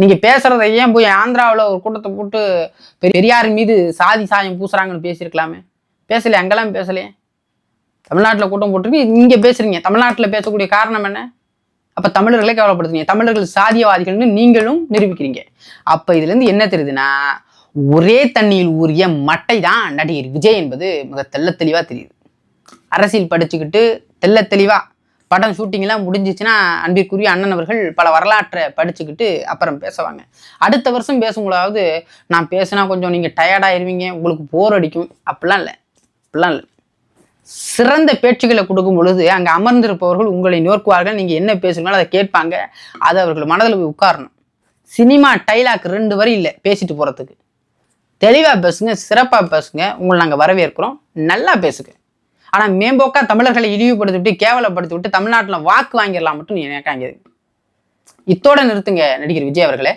நீங்க பேசுறத ஏன் போய் ஆந்திராவில் ஒரு கூட்டத்தை போட்டு பெரியார் மீது சாதி சாயம் பூசுறாங்கன்னு பேசியிருக்கலாமே? பேசலையே, அங்கெல்லாம் பேசலையே. தமிழ்நாட்டில் கூட்டம் போட்டுருக்கு, இங்க பேசுறீங்க. தமிழ்நாட்டில் பேசக்கூடிய காரணம் என்ன? அப்ப தமிழர்களை கேவலப்படுத்துறீங்க. தமிழர்கள் சாதியவாதிகள்னு நீங்களும் நிரூபிக்கிறீங்க. அப்ப இதுல இருந்து என்ன தெரியுதுன்னா, ஒரே தண்ணியில் ஊறிய மட்டை தான் நடிகர் விஜய் என்பது மிக தெள்ள தெளிவா தெரியுது. அரசியல் படிச்சுக்கிட்டு தெள்ள தெளிவா படம் ஷூட்டிங்லாம் முடிஞ்சிச்சுன்னா அன்பிற்குரிய அண்ணன் அவர்கள் பல வரலாற்றை படிச்சுக்கிட்டு அப்புறம் பேசுவாங்க. அடுத்த வருஷம் பேசும்போதாவது நான் பேசினா கொஞ்சம் நீங்கள் டயர்டாயிருவீங்க, உங்களுக்கு போர் அடிக்கும், அப்படிலாம் இல்லை. சிறந்த பேச்சுக்களை கொடுக்கும் பொழுது அங்கே அமர்ந்திருப்பவர்கள் உங்களை நோக்குவார்கள். நீங்கள் என்ன பேசுனாலும் அதை கேட்பாங்க. அது அவர்கள் மனதில் போய் உட்காரணும். சினிமா டைலாக் 2 வரி இல்லை பேசிட்டு போகிறதுக்கு. தெளிவாக பேசுங்க, சிறப்பாக பேசுங்க, உங்களை நாங்கள் வரவேற்கிறோம், நல்லா பேசுங்க. ஆனால் மேம்போக்கா தமிழர்களை இழிவுபடுத்தி விட்டு கேவலப்படுத்தி விட்டு தமிழ்நாட்டில் வாக்கு வாங்கிடலாம் மட்டும் நினைக்காங்க. இத்தோட நிறுத்துங்க நடிகர் விஜய் அவர்களே.